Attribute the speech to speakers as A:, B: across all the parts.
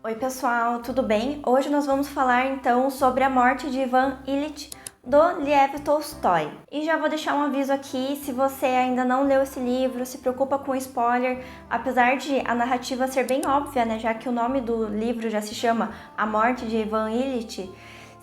A: Oi pessoal, tudo bem? Hoje nós vamos falar então sobre a morte de Ivan Ilitch do Lev Tolstói. E já vou deixar um aviso aqui, se você ainda não leu esse livro, se preocupa com spoiler, apesar de a narrativa ser bem óbvia, né, já que o nome do livro já se chama A Morte de Ivan Ilitch.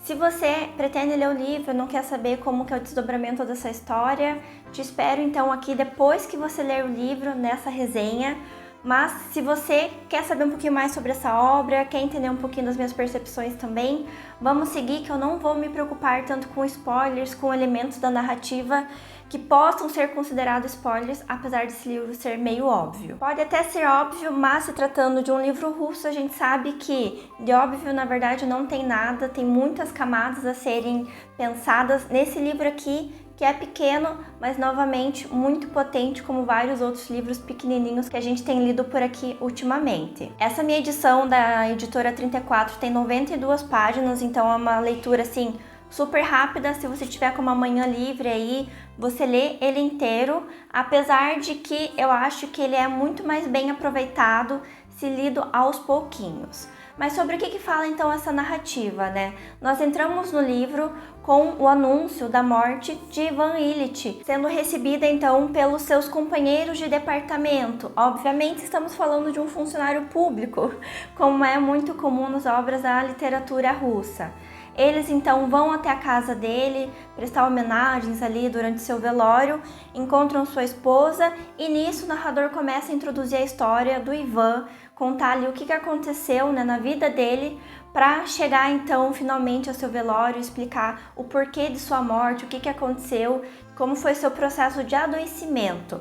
A: Se você pretende ler o livro e não quer saber como que é o desdobramento dessa história, te espero então aqui depois que você ler o livro, nessa resenha. Mas se você quer saber um pouquinho mais sobre essa obra, quer entender um pouquinho das minhas percepções também, vamos seguir que eu não vou me preocupar tanto com spoilers, com elementos da narrativa que possam ser considerados spoilers, apesar desse livro ser meio óbvio. Pode até ser óbvio, mas se tratando de um livro russo, a gente sabe que de óbvio na verdade não tem nada, tem muitas camadas a serem pensadas nesse livro aqui, que é pequeno, mas novamente muito potente, como vários outros livros pequenininhos que a gente tem lido por aqui ultimamente. Essa minha edição da editora 34 tem 92 páginas, então é uma leitura assim super rápida. Se você tiver com uma manhã livre aí, você lê ele inteiro, apesar de que eu acho que ele é muito mais bem aproveitado se lido aos pouquinhos. Mas sobre o que fala então essa narrativa, né? Nós entramos no livro com o anúncio da morte de Ivan Ilitch, sendo recebida então pelos seus companheiros de departamento. Obviamente estamos falando de um funcionário público, como é muito comum nas obras da literatura russa. Eles então vão até a casa dele, prestar homenagens ali durante seu velório, encontram sua esposa e nisso o narrador começa a introduzir a história do Ivan, contar ali o que aconteceu, né, na vida dele, para chegar então finalmente ao seu velório, explicar o porquê de sua morte, o que aconteceu, como foi seu processo de adoecimento.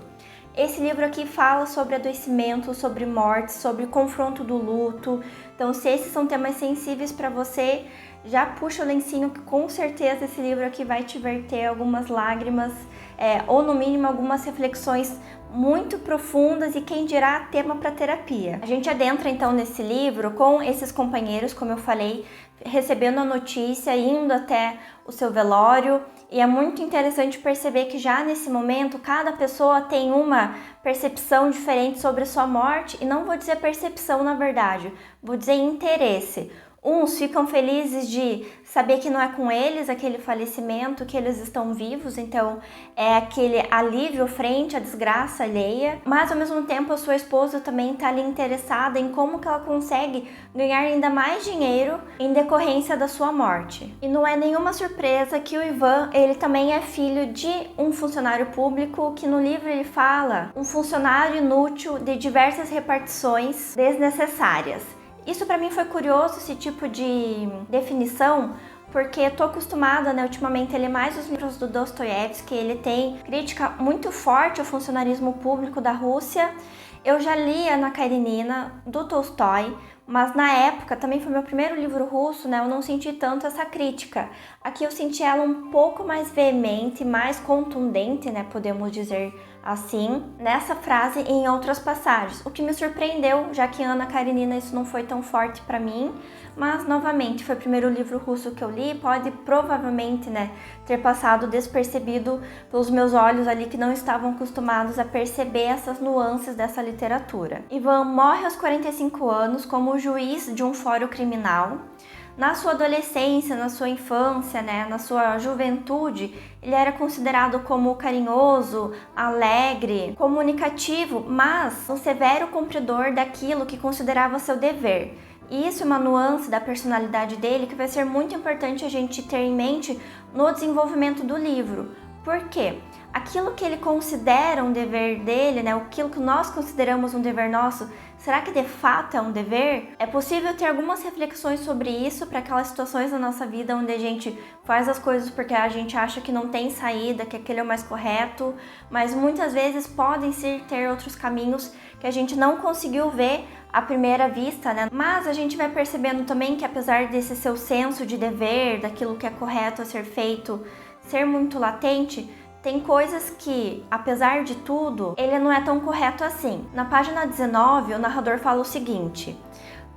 A: Esse livro aqui fala sobre adoecimento, sobre morte, sobre confronto do luto. Então, se esses são temas sensíveis para você, já puxa o lencinho que com certeza esse livro aqui vai te verter algumas lágrimas, ou no mínimo algumas reflexões muito profundas e quem dirá tema para terapia. A gente adentra então nesse livro com esses companheiros, como eu falei, recebendo a notícia, indo até o seu velório, e é muito interessante perceber que já nesse momento cada pessoa tem uma percepção diferente sobre a sua morte, e não vou dizer percepção na verdade, vou dizer interesse. Uns ficam felizes de saber que não é com eles aquele falecimento, que eles estão vivos, então é aquele alívio frente à desgraça alheia. Mas ao mesmo tempo a sua esposa também está ali interessada em como que ela consegue ganhar ainda mais dinheiro em decorrência da sua morte. E não é nenhuma surpresa que o Ivan, ele também é filho de um funcionário público, que no livro ele fala um funcionário inútil de diversas repartições desnecessárias. Isso para mim foi curioso, esse tipo de definição, porque tô acostumada, né, ultimamente a ler mais os livros do Dostoiévski, ele tem crítica muito forte ao funcionarismo público da Rússia. Eu já li Ana Karenina, do Tolstói, mas na época, também foi meu primeiro livro russo, né, eu não senti tanto essa crítica. Aqui eu senti ela um pouco mais veemente, mais contundente, né, podemos dizer assim, nessa frase e em outras passagens. O que me surpreendeu, já que Ana Karenina isso não foi tão forte para mim, mas novamente foi o primeiro livro russo que eu li, pode provavelmente, né, ter passado despercebido pelos meus olhos ali que não estavam acostumados a perceber essas nuances dessa literatura. Ivan morre aos 45 anos como juiz de um fórum criminal. Na sua adolescência, na sua infância, né, na sua juventude, ele era considerado como carinhoso, alegre, comunicativo, mas um severo cumpridor daquilo que considerava seu dever. E isso é uma nuance da personalidade dele que vai ser muito importante a gente ter em mente no desenvolvimento do livro. Por quê? Aquilo que ele considera um dever dele, né, aquilo que nós consideramos um dever nosso, será que de fato é um dever? É possível ter algumas reflexões sobre isso para aquelas situações da nossa vida onde a gente faz as coisas porque a gente acha que não tem saída, que aquele é o mais correto, mas muitas vezes podem ser ter outros caminhos que a gente não conseguiu ver à primeira vista, né? Mas a gente vai percebendo também que apesar desse seu senso de dever, daquilo que é correto a ser feito, ser muito latente, tem coisas que, apesar de tudo, ele não é tão correto assim. Na página 19, o narrador fala o seguinte: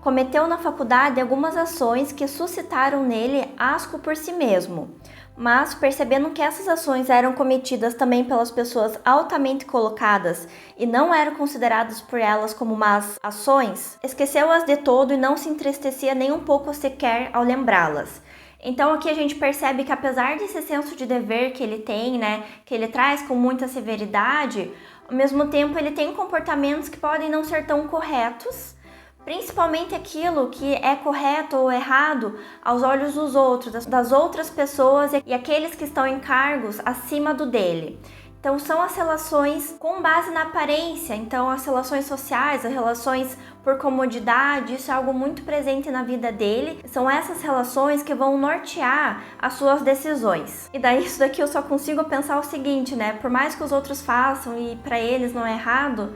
A: cometeu na faculdade algumas ações que suscitaram nele asco por si mesmo. Mas, percebendo que essas ações eram cometidas também pelas pessoas altamente colocadas e não eram consideradas por elas como más ações, esqueceu-as de todo e não se entristecia nem um pouco sequer ao lembrá-las. Então aqui a gente percebe que apesar desse senso de dever que ele tem, né, que ele traz com muita severidade, ao mesmo tempo ele tem comportamentos que podem não ser tão corretos, principalmente aquilo que é correto ou errado aos olhos dos outros, das outras pessoas e aqueles que estão em cargos acima do dele. Então são as relações com base na aparência, então as relações sociais, as relações por comodidade, isso é algo muito presente na vida dele. São essas relações que vão nortear as suas decisões. E daí isso daqui eu só consigo pensar o seguinte, né? Por mais que os outros façam e para eles não é errado,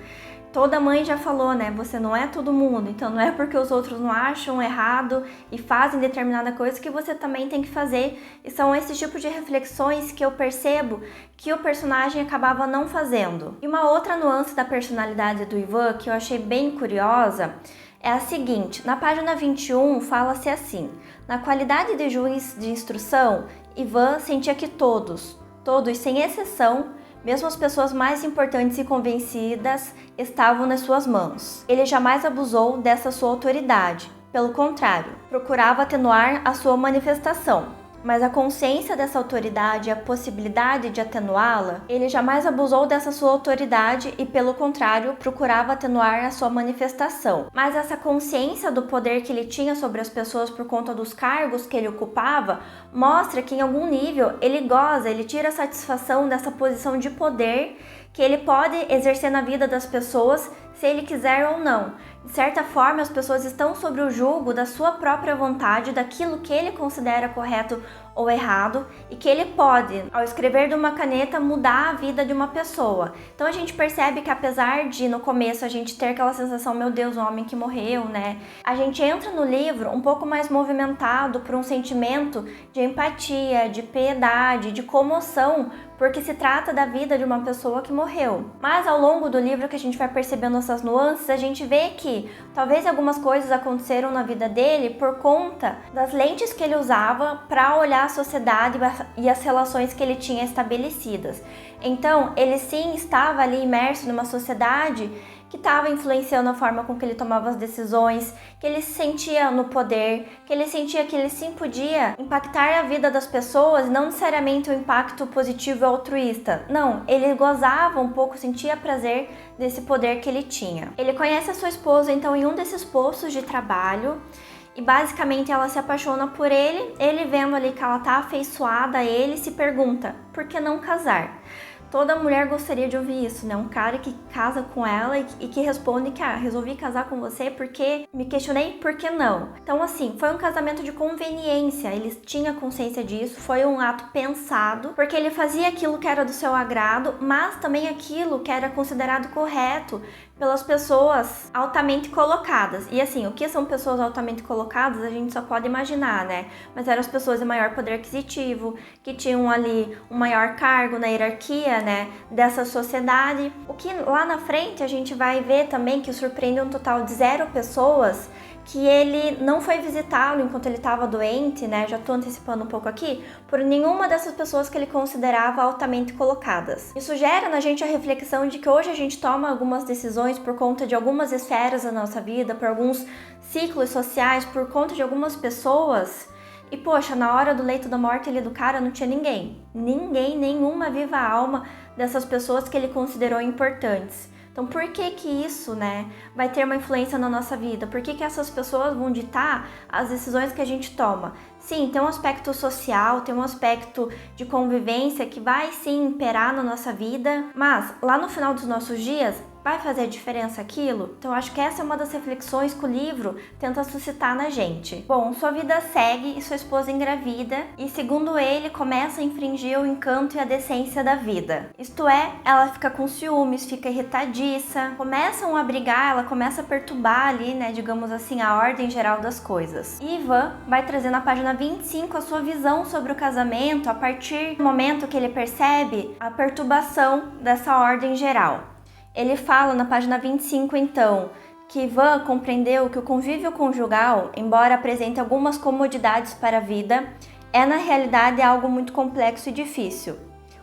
A: toda mãe já falou, né? Você não é todo mundo, então não é porque os outros não acham errado e fazem determinada coisa que você também tem que fazer. E são esse tipo de reflexões que eu percebo que o personagem acabava não fazendo. E uma outra nuance da personalidade do Ivan que eu achei bem curiosa é a seguinte: na página 21 fala-se assim: na qualidade de juiz de instrução, Ivan sentia que todos sem exceção, mesmo as pessoas mais importantes e convencidas, estavam nas suas mãos. Ele jamais abusou dessa sua autoridade. Pelo contrário, procurava atenuar a sua manifestação. Mas a consciência dessa autoridade e a possibilidade de atenuá-la, ele jamais abusou dessa sua autoridade e, pelo contrário, procurava atenuar a sua manifestação. Mas essa consciência do poder que ele tinha sobre as pessoas por conta dos cargos que ele ocupava, mostra que em algum nível ele goza, ele tira satisfação dessa posição de poder que ele pode exercer na vida das pessoas se ele quiser ou não. De certa forma, as pessoas estão sob o jugo da sua própria vontade, daquilo que ele considera correto ou errado, e que ele pode, ao escrever de uma caneta, mudar a vida de uma pessoa. Então a gente percebe que apesar de no começo a gente ter aquela sensação, meu Deus, um homem que morreu, né? A gente entra no livro um pouco mais movimentado por um sentimento de empatia, de piedade, de comoção, porque se trata da vida de uma pessoa que morreu. Mas ao longo do livro que a gente vai percebendo essas nuances, a gente vê que talvez algumas coisas aconteceram na vida dele por conta das lentes que ele usava para olhar a sociedade e as relações que ele tinha estabelecidas. Então, ele sim estava ali imerso numa sociedade que estava influenciando a forma com que ele tomava as decisões, que ele se sentia no poder, que ele sentia que ele sim podia impactar a vida das pessoas, não necessariamente um impacto positivo e altruísta. Não, ele gozava um pouco, sentia prazer desse poder que ele tinha. Ele conhece a sua esposa, então, em um desses postos de trabalho, e basicamente ela se apaixona por ele. Ele vendo ali que ela tá afeiçoada a ele, se pergunta, por que não casar? Toda mulher gostaria de ouvir isso, né? Um cara que casa com ela e que responde que resolvi casar com você porque me questionei por que não. Então assim, foi um casamento de conveniência, ele tinha consciência disso, foi um ato pensado, porque ele fazia aquilo que era do seu agrado, mas também aquilo que era considerado correto pelas pessoas altamente colocadas. E assim, o que são pessoas altamente colocadas, a gente só pode imaginar, né? Mas eram as pessoas de maior poder aquisitivo, que tinham ali um maior cargo na hierarquia, né, dessa sociedade. O que lá na frente a gente vai ver também que surpreende um total de 0 pessoas, que ele não foi visitá-lo enquanto ele estava doente, né? Já estou antecipando um pouco aqui, por nenhuma dessas pessoas que ele considerava altamente colocadas. Isso gera na gente a reflexão de que hoje a gente toma algumas decisões por conta de algumas esferas da nossa vida, por alguns ciclos sociais, por conta de algumas pessoas. E poxa, na hora do leito da morte ali do cara não tinha ninguém, nenhuma viva alma dessas pessoas que ele considerou importantes. Então por que que isso, né, vai ter uma influência na nossa vida? Por que que essas pessoas vão ditar as decisões que a gente toma? Sim, tem um aspecto social, tem um aspecto de convivência que vai sim imperar na nossa vida, mas lá no final dos nossos dias, vai fazer diferença aquilo? Então acho que essa é uma das reflexões que o livro tenta suscitar na gente. Bom, sua vida segue e sua esposa engravida e, segundo ele, começa a infringir o encanto e a decência da vida. Isto é, ela fica com ciúmes, fica irritadiça, começam a brigar, ela começa a perturbar ali, né, digamos assim, a ordem geral das coisas. E Ivan vai trazer na página 25 a sua visão sobre o casamento a partir do momento que ele percebe a perturbação dessa ordem geral. Ele fala na página 25, então, que Ivan compreendeu que o convívio conjugal, embora apresente algumas comodidades para a vida, é na realidade algo muito complexo e difícil,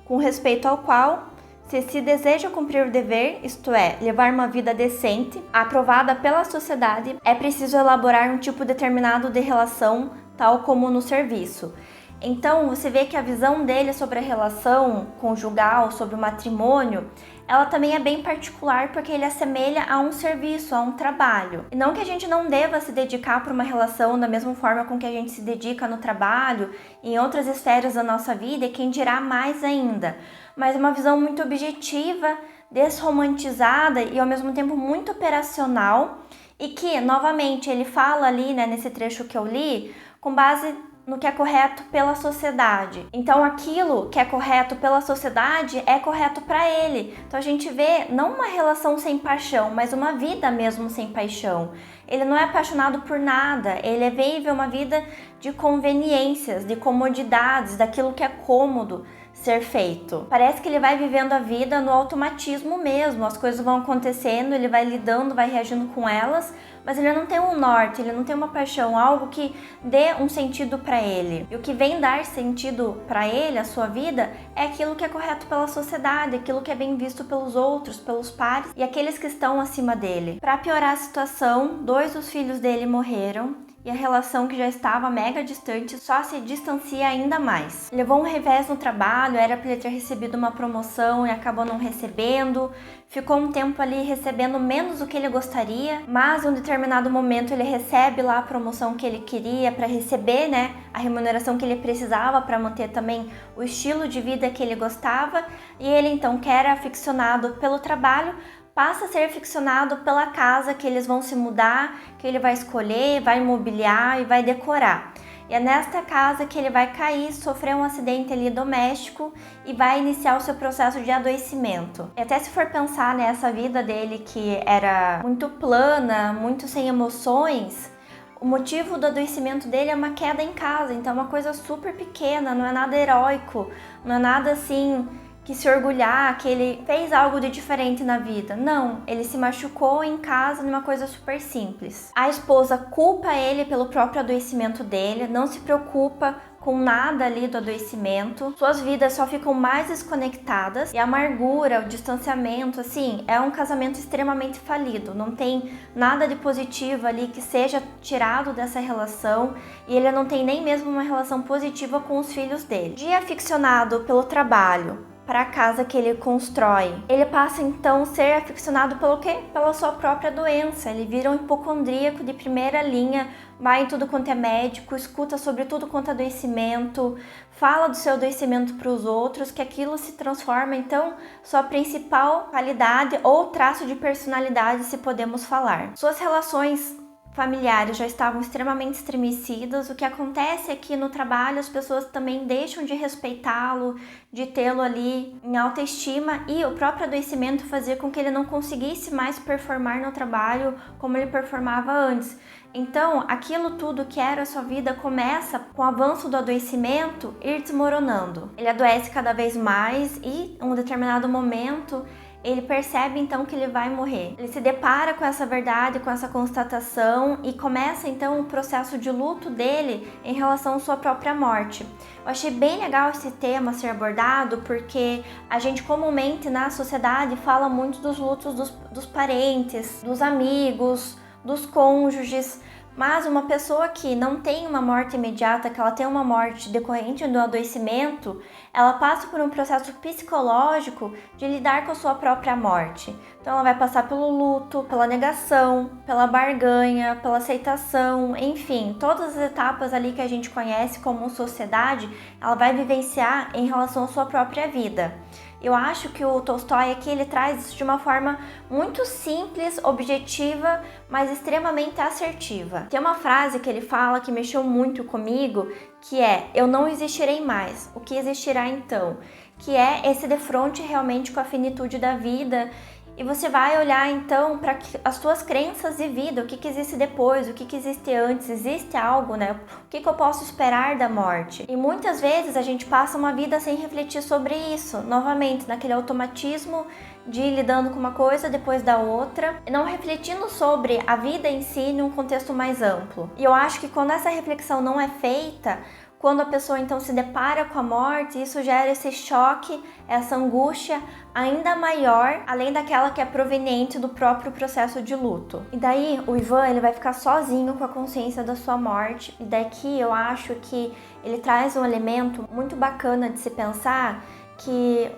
A: com respeito ao qual, se deseja cumprir o dever, isto é, levar uma vida decente, aprovada pela sociedade, é preciso elaborar um tipo determinado de relação, tal como no serviço. Então, você vê que a visão dele sobre a relação conjugal, sobre o matrimônio, ela também é bem particular porque ele assemelha a um serviço, a um trabalho. E não que a gente não deva se dedicar para uma relação da mesma forma com que a gente se dedica no trabalho e em outras esferas da nossa vida, e quem dirá mais ainda. Mas uma visão muito objetiva, desromantizada e ao mesmo tempo muito operacional, e que, novamente, ele fala ali, né, nesse trecho que eu li, com base no que é correto pela sociedade. Então aquilo que é correto pela sociedade é correto para ele. Então a gente vê não uma relação sem paixão, mas uma vida mesmo sem paixão. Ele não é apaixonado por nada, ele vive uma vida de conveniências, de comodidades, daquilo que é cômodo ser feito. Parece que ele vai vivendo a vida no automatismo mesmo, as coisas vão acontecendo, ele vai lidando, vai reagindo com elas, mas ele não tem um norte, ele não tem uma paixão, algo que dê um sentido para ele. E o que vem dar sentido para ele, a sua vida, é aquilo que é correto pela sociedade, aquilo que é bem visto pelos outros, pelos pares e aqueles que estão acima dele. Para piorar a situação, 2 dos filhos dele morreram, e a relação que já estava mega distante só se distancia ainda mais. Levou um revés no trabalho, era para ele ter recebido uma promoção e acabou não recebendo. Ficou um tempo ali recebendo menos do que ele gostaria, mas em um determinado momento ele recebe lá a promoção que ele queria para receber, né, a remuneração que ele precisava para manter também o estilo de vida que ele gostava. E ele então, que era aficionado pelo trabalho, passa a ser aficionado pela casa que eles vão se mudar, que ele vai escolher, vai imobiliar e vai decorar. E é nesta casa que ele vai cair, sofrer um acidente ali doméstico e vai iniciar o seu processo de adoecimento. E até se for pensar nessa vida dele que era muito plana, muito sem emoções, o motivo do adoecimento dele é uma queda em casa, então é uma coisa super pequena, não é nada heróico, não é nada assim que se orgulhar, que ele fez algo de diferente na vida. Não, ele se machucou em casa numa coisa super simples. A esposa culpa ele pelo próprio adoecimento dele, não se preocupa com nada ali do adoecimento. Suas vidas só ficam mais desconectadas e a amargura, o distanciamento, assim, é um casamento extremamente falido. Não tem nada de positivo ali que seja tirado dessa relação e ele não tem nem mesmo uma relação positiva com os filhos dele. De aficionado pelo trabalho para a casa que ele constrói, ele passa então a ser aficionado pelo quê? Pela sua própria doença. Ele vira um hipocondríaco de primeira linha, vai em tudo quanto é médico, escuta sobre tudo quanto é adoecimento, fala do seu adoecimento para os outros, que aquilo se transforma então sua principal qualidade ou traço de personalidade, se podemos falar. Suas relações familiares já estavam extremamente estremecidas. O que acontece é que no trabalho as pessoas também deixam de respeitá-lo, de tê-lo ali em alta estima, e o próprio adoecimento fazia com que ele não conseguisse mais performar no trabalho como ele performava antes. Então, aquilo tudo que era a sua vida começa, com o avanço do adoecimento, ir desmoronando. Ele adoece cada vez mais e, em um determinado momento, ele percebe então que ele vai morrer. Ele se depara com essa verdade, com essa constatação e começa então o processo de luto dele em relação à sua própria morte. Eu achei bem legal esse tema ser abordado porque a gente comumente na sociedade fala muito dos lutos dos parentes, dos amigos, dos cônjuges, mas uma pessoa que não tem uma morte imediata, que ela tem uma morte decorrente do adoecimento, ela passa por um processo psicológico de lidar com a sua própria morte. Então ela vai passar pelo luto, pela negação, pela barganha, pela aceitação, enfim, todas as etapas ali que a gente conhece como sociedade, ela vai vivenciar em relação à sua própria vida. Eu acho que o Tolstói aqui ele traz isso de uma forma muito simples, objetiva, mas extremamente assertiva. Tem uma frase que ele fala que mexeu muito comigo, que é: eu não existirei mais, o que existirá então? Que é esse defronte realmente com a finitude da vida E você vai olhar então para as suas crenças de vida, o que existe depois, o que existe antes, existe algo, né? O que eu posso esperar da morte? E muitas vezes a gente passa uma vida sem refletir sobre isso, novamente, naquele automatismo de ir lidando com uma coisa depois da outra, e não refletindo sobre a vida em si num contexto mais amplo. E eu acho que quando essa reflexão não é feita, quando a pessoa então se depara com a morte, isso gera esse choque, essa angústia ainda maior, além daquela que é proveniente do próprio processo de luto. E daí o Ivan ele vai ficar sozinho com a consciência da sua morte. E daqui eu acho que ele traz um elemento muito bacana de se pensar, que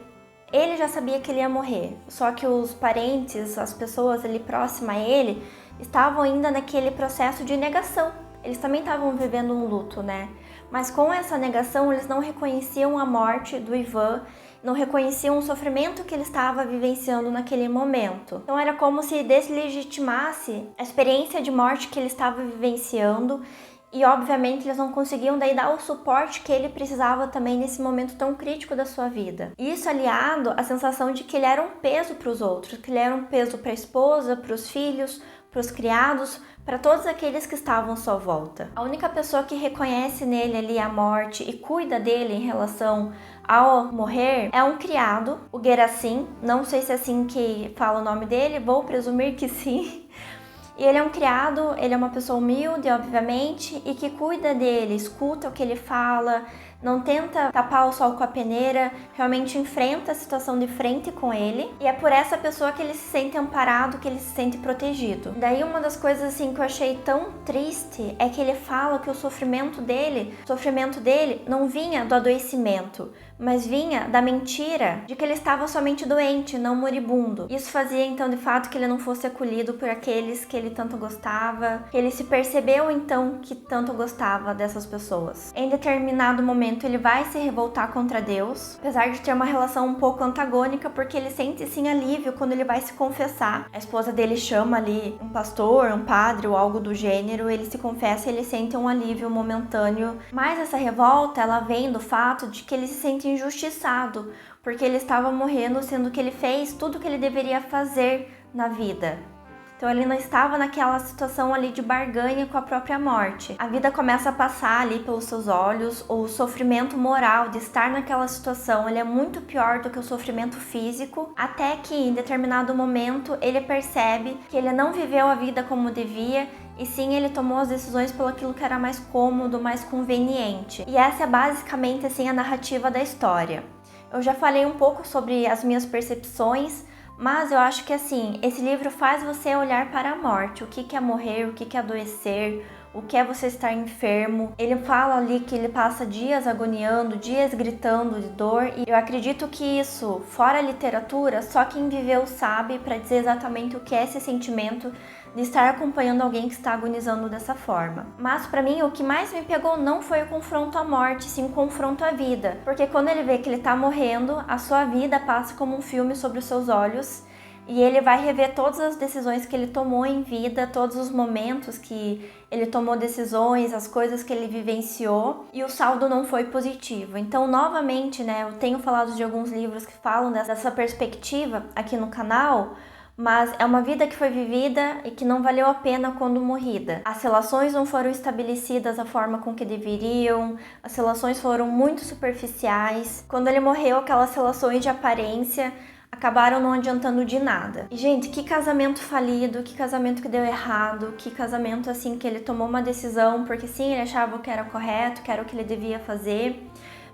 A: ele já sabia que ele ia morrer, só que os parentes, as pessoas ali próximas a ele, estavam ainda naquele processo de negação. Eles também estavam vivendo um luto, né? Mas com essa negação, eles não reconheciam a morte do Ivan, não reconheciam o sofrimento que ele estava vivenciando naquele momento. Então era como se deslegitimasse a experiência de morte que ele estava vivenciando, e obviamente eles não conseguiam daí dar o suporte que ele precisava também nesse momento tão crítico da sua vida. Isso aliado à sensação de que ele era um peso para os outros, que ele era um peso para a esposa, para os filhos, para os criados, para todos aqueles que estavam à sua volta. A única pessoa que reconhece nele ali a morte e cuida dele em relação ao morrer é um criado, o Gerassim, não sei se é assim que fala o nome dele, vou presumir que sim. E ele é um criado, ele é uma pessoa humilde, obviamente, e que cuida dele, escuta o que ele fala, não tenta tapar o sol com a peneira, realmente enfrenta a situação de frente com ele. E é por essa pessoa que ele se sente amparado, que ele se sente protegido. Daí uma das coisas assim que eu achei tão triste é que ele fala que o sofrimento dele não vinha do adoecimento, mas vinha da mentira de que ele estava somente doente, não moribundo. Isso fazia então de fato que ele não fosse acolhido por aqueles que ele tanto gostava, que ele se percebeu então que tanto gostava dessas pessoas. Em determinado momento ele vai se revoltar contra Deus, apesar de ter uma relação um pouco antagônica, porque ele sente sim alívio quando ele vai se confessar. A esposa dele chama ali um pastor, um padre ou algo do gênero, ele se confessa e ele sente um alívio momentâneo. Mas essa revolta, ela vem do fato de que ele se sente injustiçado, porque ele estava morrendo, sendo que ele fez tudo o que ele deveria fazer na vida. Então ele não estava naquela situação ali de barganha com a própria morte. A vida começa a passar ali pelos seus olhos, o sofrimento moral de estar naquela situação, ele é muito pior do que o sofrimento físico, até que em determinado momento ele percebe que ele não viveu a vida como devia, e sim ele tomou as decisões pelo aquilo que era mais cômodo, mais conveniente. E essa é basicamente assim a narrativa da história. Eu já falei um pouco sobre as minhas percepções, mas eu acho que assim, esse livro faz você olhar para a morte, o que é morrer, o que é adoecer, o que é você estar enfermo. Ele fala ali que ele passa dias agoniando, dias gritando de dor, e eu acredito que isso, fora a literatura, só quem viveu sabe para dizer exatamente o que é esse sentimento de estar acompanhando alguém que está agonizando dessa forma. Mas para mim o que mais me pegou não foi o confronto à morte, sim o confronto à vida, porque quando ele vê que ele está morrendo, a sua vida passa como um filme sobre os seus olhos, e ele vai rever todas as decisões que ele tomou em vida, todos os momentos que ele tomou decisões, as coisas que ele vivenciou, e o saldo não foi positivo. Então, novamente, né, eu tenho falado de alguns livros que falam dessa perspectiva aqui no canal, mas é uma vida que foi vivida e que não valeu a pena quando morrida. As relações não foram estabelecidas da forma com que deveriam, as relações foram muito superficiais. Quando ele morreu, aquelas relações de aparência acabaram não adiantando de nada. E, gente, que casamento falido, que casamento que deu errado, que casamento, assim, que ele tomou uma decisão porque, sim, ele achava que era correto, que era o que ele devia fazer,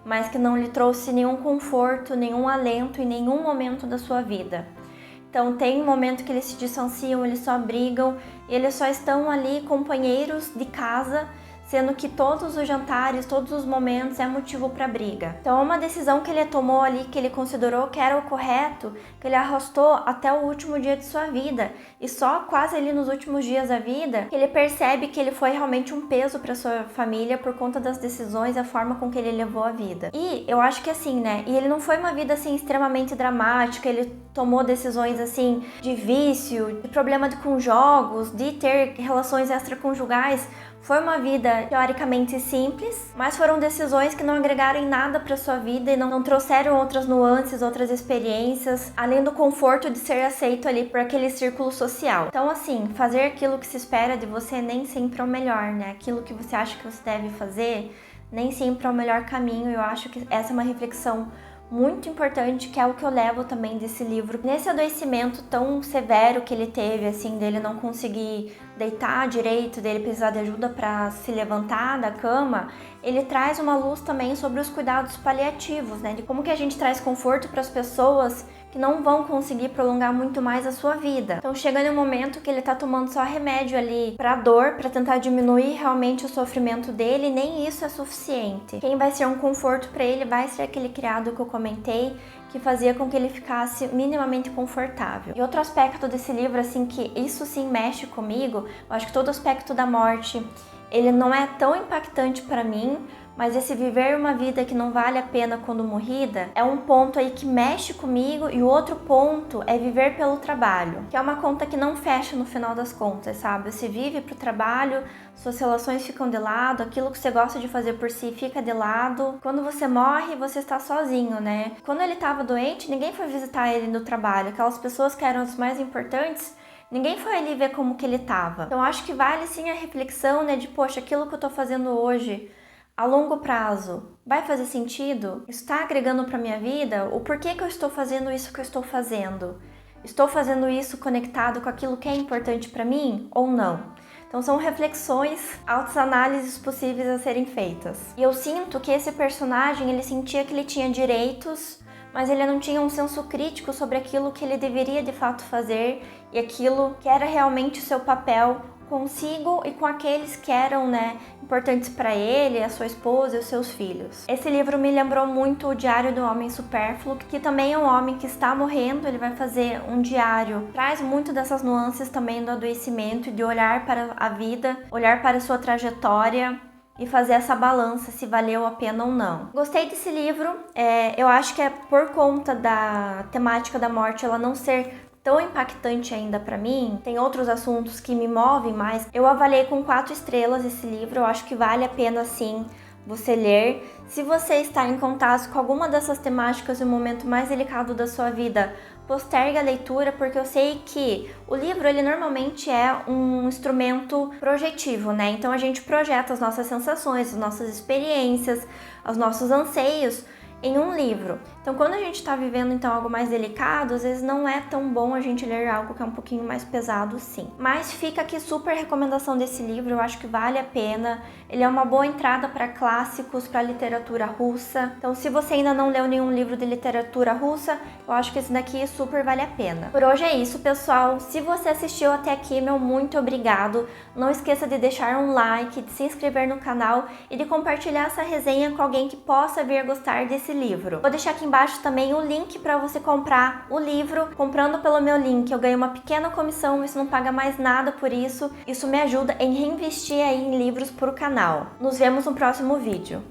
A: mas que não lhe trouxe nenhum conforto, nenhum alento em nenhum momento da sua vida. Então tem um momento que eles se distanciam, eles só brigam, e eles só estão ali companheiros de casa, sendo que todos os jantares, todos os momentos é motivo para briga. Então é uma decisão que ele tomou ali, que ele considerou que era o correto, que ele arrastou até o último dia de sua vida. E só quase ali nos últimos dias da vida que ele percebe que ele foi realmente um peso para sua família por conta das decisões e a forma com que ele levou a vida. E eu acho que assim, né? E ele não foi uma vida assim extremamente dramática, ele tomou decisões assim de vício, de problema com jogos, de ter relações extraconjugais, Foi uma vida teoricamente simples, mas foram decisões que não agregaram em nada para sua vida e não trouxeram outras nuances, outras experiências, além do conforto de ser aceito ali por aquele círculo social. Então, assim, fazer aquilo que se espera de você nem sempre é o melhor, né? Aquilo que você acha que você deve fazer nem sempre é o melhor caminho. Eu acho que essa é uma reflexão muito importante, que é o que eu levo também desse livro. Nesse adoecimento tão severo que ele teve, assim, dele não conseguir deitar direito, dele precisar de ajuda para se levantar da cama, ele traz uma luz também sobre os cuidados paliativos, né? De como que a gente traz conforto para as pessoas que não vão conseguir prolongar muito mais a sua vida. Então chega no momento que ele tá tomando só remédio ali pra dor, pra tentar diminuir realmente o sofrimento dele, e nem isso é suficiente. Quem vai ser um conforto pra ele vai ser aquele criado que eu comentei, que fazia com que ele ficasse minimamente confortável. E outro aspecto desse livro, assim, que isso sim mexe comigo, eu acho que todo aspecto da morte, ele não é tão impactante pra mim, mas esse viver uma vida que não vale a pena quando morrida é um ponto aí que mexe comigo, e o outro ponto é viver pelo trabalho, que é uma conta que não fecha no final das contas, sabe? Você vive pro trabalho, suas relações ficam de lado, aquilo que você gosta de fazer por si fica de lado. Quando você morre, você está sozinho, né? Quando ele estava doente, ninguém foi visitar ele no trabalho, aquelas pessoas que eram as mais importantes, ninguém foi ali ver como que ele estava. Então acho que vale sim a reflexão, né, de poxa, aquilo que eu tô fazendo hoje, a longo prazo, vai fazer sentido? Está agregando para minha vida? O porquê que eu estou fazendo isso que eu estou fazendo? Estou fazendo isso conectado com aquilo que é importante para mim ou não? Então são reflexões, autoanálises possíveis a serem feitas. E eu sinto que esse personagem, ele sentia que ele tinha direitos, mas ele não tinha um senso crítico sobre aquilo que ele deveria de fato fazer e aquilo que era realmente o seu papel consigo e com aqueles que eram, né, importantes para ele, a sua esposa e os seus filhos. Esse livro me lembrou muito o Diário do Homem Supérfluo, que também é um homem que está morrendo, ele vai fazer um diário. Traz muito dessas nuances também do adoecimento e de olhar para a vida, olhar para a sua trajetória e fazer essa balança se valeu a pena ou não. Gostei desse livro, eu acho que é por conta da temática da morte ela não ser tão impactante ainda pra mim, tem outros assuntos que me movem mais. Eu avaliei com 4 estrelas esse livro, eu acho que vale a pena sim você ler. Se você está em contato com alguma dessas temáticas no momento mais delicado da sua vida, postergue a leitura, porque eu sei que o livro, ele normalmente é um instrumento projetivo, né? Então a gente projeta as nossas sensações, as nossas experiências, os nossos anseios em um livro. Então quando a gente está vivendo então algo mais delicado, às vezes não é tão bom a gente ler algo que é um pouquinho mais pesado, sim. Mas fica aqui super recomendação desse livro, eu acho que vale a pena. Ele é uma boa entrada para clássicos, para literatura russa. Então se você ainda não leu nenhum livro de literatura russa, eu acho que esse daqui super vale a pena. Por hoje é isso, pessoal. Se você assistiu até aqui, meu muito obrigado. Não esqueça de deixar um like, de se inscrever no canal e de compartilhar essa resenha com alguém que possa vir a gostar desse livro. Vou deixar aqui embaixo também o link para você comprar o livro. Comprando pelo meu link, eu ganho uma pequena comissão, você não paga mais nada por isso. Isso me ajuda em reinvestir aí em livros para o canal. Nos vemos no próximo vídeo.